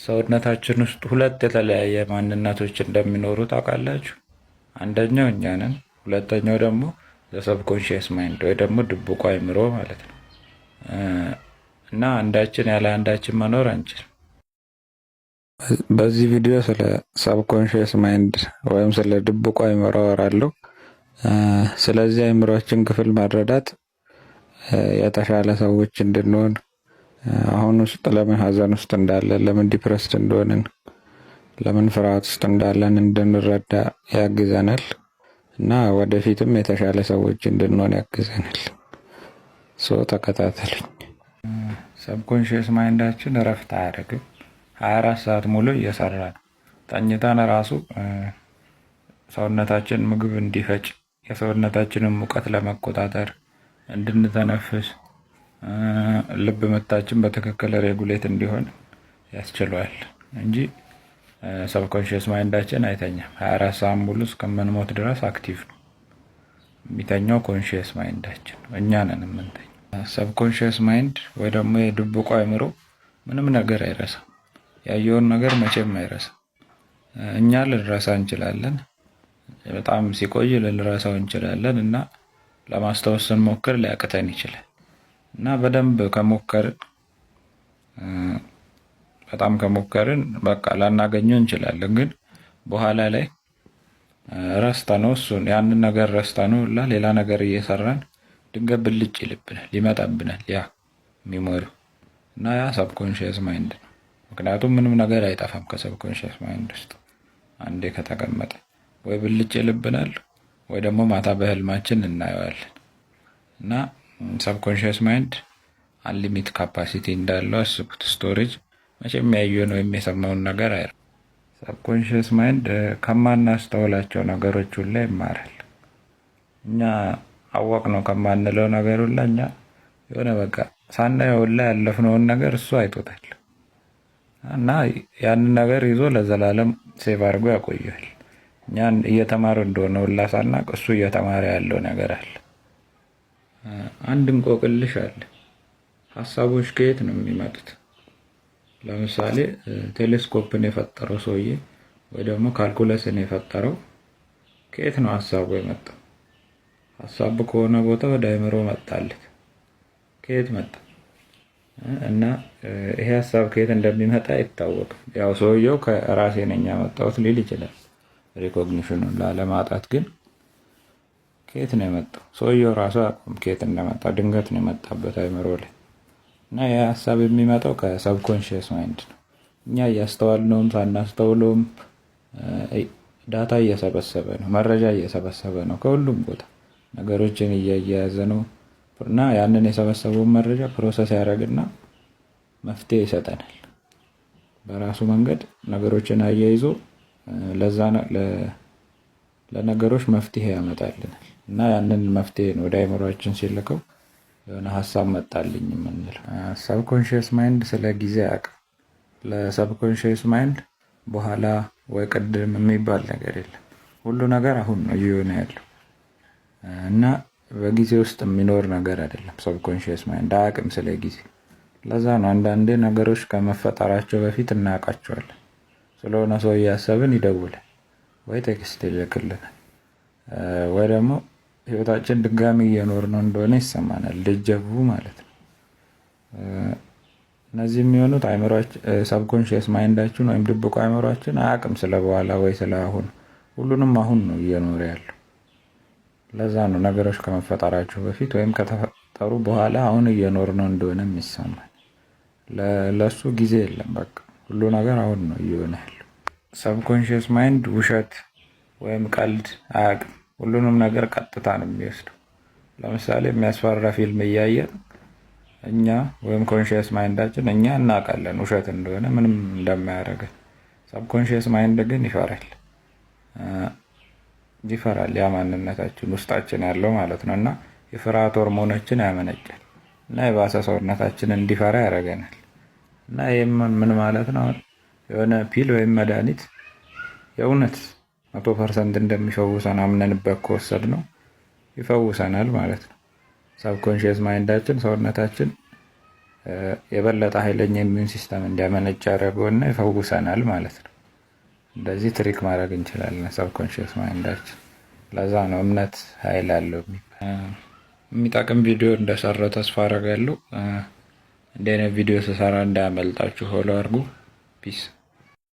ሰውነታችን ውስጥ ሁለት የተለያየ ማንነቶች እንደሚኖሩ ታውቃላችሁ? አንደኛው እኛ ነን፣ ሁለተኛው ደግሞ የሰብኮንሽየስ ማይንድ ወይ ደግሞ ድብቁ አይምሮ ማለት ነው። እና አንዳችን ያለ አንዳችን መኖር አንችልም። በዚህ ቪዲዮ ስለ ሰብኮንሽየስ ማይንድ ወይም ስለ ድብቁ አይምሮ አወራለሁ። ስለዚህ አይምሮአችን ክፍል መረዳት የተሻለ ሰዎች እንድንሆን፣ አሁን ውስጥ ለምን ሀዘን ውስጥ እንዳለን፣ ለምን ዲፕረስድ እንደሆንን፣ ለምን ፍርሃት ውስጥ እንዳለን እንድንረዳ ያግዘናል እና ወደፊትም የተሻለ ሰዎች እንድንሆን ያግዘናል። ተከታተሉኝ። ሰብኮንሽየስ ማይንዳችን እረፍት አያደርግም። 24 ሰዓት ሙሉ እየሰራ ነው። ተኝተን ራሱ ሰውነታችን ምግብ እንዲፈጭ፣ የሰውነታችንን ሙቀት ለመቆጣጠር፣ እንድንተነፍስ፣ ልብ ምታችን በትክክል ሬጉሌት እንዲሆን ያስችለዋል እንጂ ሰብኮንሽየስ ማይንዳችን አይተኛም። 24 ሰዓት ሙሉ እስከምንሞት ድረስ አክቲቭ ነው። የሚተኛው ኮንሽየስ ማይንዳችን፣ እኛ ነን የምንተኛው። ሰብኮንሽየስ ማይንድ ወይ ደግሞ የድብቁ አይምሮ ምንም ነገር አይረሳም። ያየውን ነገር መቼም አይረሳም። እኛ ልንረሳ እንችላለን፣ በጣም ሲቆይ ልንረሳው እንችላለን እና ለማስታወስ ስንሞክር ሊያቅተን ይችላል እና በደንብ ከሞከርን በጣም ከሞከርን በቃ ላናገኘው እንችላለን። ግን በኋላ ላይ ረስተነው እሱን ያንን ነገር ረስተነው ሌላ ነገር እየሰራን ድንገት ብልጭ ይልብናል፣ ይመጣብናል ያ ሚሞሪው እና ያ ሰብኮንሽየስ ማይንድ ነው። ምክንያቱም ምንም ነገር አይጠፋም ከሰብኮንሽየስ ማይንድ ውስጥ አንዴ ከተቀመጠ ወይ ብልጭ ይልብናል ወይ ደግሞ ማታ በህልማችን እናየዋለን እና ሰብኮንሽየስ ማይንድ አንሊሚት ካፓሲቲ እንዳለው አስቡት። ስቶሬጅ መቼም ያየውን ወይም የሰማውን ነገር አይደለም። ሰብኮንሽየስ ማይንድ ከማናስተውላቸው ነገሮች ሁላ ይማራል። እኛ አወቅ ነው ከማንለው ነገር ሁላ እኛ የሆነ በቃ ሳናየው ሁላ ያለፍነውን ነገር እሱ አይቶታል እና ያንን ነገር ይዞ ለዘላለም ሴቭ አድርጎ ያቆየዋል። እኛን እየተማረ እንደሆነ ሁላ ሳናቅ እሱ እየተማረ ያለው ነገር አለ። አንድ እንቆቅልሽ አለ። ሀሳቦች ከየት ነው የሚመጡት? ለምሳሌ ቴሌስኮፕን የፈጠረው ሰውዬ ወይ ደግሞ ካልኩለስን የፈጠረው ከየት ነው ሀሳቡ የመጣው? ሀሳቡ ከሆነ ቦታ ወደ አይምሮ መጣለት። ከየት መጣ? እና ይሄ ሀሳብ ከየት እንደሚመጣ አይታወቅም። ያው ሰውየው ከራሴ ነኝ ያመጣሁት ሊል ይችላል ሪኮግኒሽኑን ላለማጣት። ግን ከየት ነው የመጣው? ሰውየው ራሱ አያውቅም ከየት እንደመጣ። ድንገት ነው የመጣበት አይምሮ ላይ እና ይህ ሀሳብ የሚመጣው ከሰብኮንሽየስ ማይንድ ነው። እኛ እያስተዋልነውም ሳናስተውለውም ዳታ እየሰበሰበ ነው፣ መረጃ እየሰበሰበ ነው። ከሁሉም ቦታ ነገሮችን እያያያዘ ነው እና ያንን የሰበሰበውን መረጃ ፕሮሰስ ያደርግና መፍትሄ ይሰጠናል። በራሱ መንገድ ነገሮችን አያይዞ ለነገሮች መፍትሄ ያመጣልናል እና ያንን መፍትሄ ወደ አይምሮአችን ሲልከው የሆነ ሀሳብ መጣልኝ የምንለው። ሰብኮንሽየስ ማይንድ ስለ ጊዜ አያውቅም። ለሰብኮንሽየስ ማይንድ በኋላ ወይ ቅድም የሚባል ነገር የለም። ሁሉ ነገር አሁን ነው እየሆነ ያለው እና በጊዜ ውስጥ የሚኖር ነገር አይደለም። ሰብኮንሽየስ ማይንድ አያውቅም ስለ ጊዜ። ለዛ ነው አንዳንዴ ነገሮች ከመፈጠራቸው በፊት እናውቃቸዋለን። ስለሆነ ሰው እያሰብን ይደውላል ወይ ቴክስት ይልክልናል ወይ ደግሞ ህይወታችን ድጋሚ እየኖር ነው እንደሆነ ይሰማናል። ደጀቡ ማለት ነው። እነዚህ የሚሆኑት ሰብኮንሽየስ ማይንዳችን ወይም ድብቁ አይምሯችን አያውቅም ስለ በኋላ ወይ ስለ አሁን። ሁሉንም አሁን ነው እየኖረ ያለው። ለዛ ነው ነገሮች ከመፈጠራቸው በፊት ወይም ከተፈጠሩ በኋላ አሁን እየኖር ነው እንደሆነ የሚሰማል። ለሱ ጊዜ የለም። በቃ ሁሉ ነገር አሁን ነው እየሆነ ያለው። ሰብኮንሽየስ ማይንድ ውሸት ወይም ቀልድ አያውቅም። ሁሉንም ነገር ቀጥታ ነው የሚወስደው። ለምሳሌ የሚያስፈራ ፊልም እያየን እኛ ወይም ኮንሽየስ ማይንዳችን እኛ እናውቃለን ውሸት እንደሆነ ምንም እንደማያደርገን። ሰብኮንሽየስ ማይንድ ግን ይፈራል። ያ ማንነታችን ውስጣችን ያለው ማለት ነው እና የፍርሃት ሆርሞኖችን ያመነጫል እና የባሰ ሰውነታችን እንዲፈራ ያደርገናል። እና ይህም ምን ማለት ነው? የሆነ ፒል ወይም መድኃኒት የእውነት 100% እንደሚፈውሰን አምነንበት ከወሰድ ነው ይፈውሰናል ማለት ነው። ሰብኮንሽየስ ማይንዳችን ሰውነታችን የበለጠ ኃይለኛ ኢሚዩን ሲስተም እንዲያመነጭ ያደረገውና ይፈውሰናል ማለት ነው። እንደዚህ ትሪክ ማድረግ እንችላለን ሰብኮንሽስ ማይንዳችን። ለዛ ነው እምነት ኃይል አለው። የሚጠቅም ቪዲዮ እንደሰራው ተስፋ አደርጋለሁ። እንዲህ አይነት ቪዲዮ ስሰራ እንዳያመልጣችሁ ፎሎ አድርጉ። ፒስ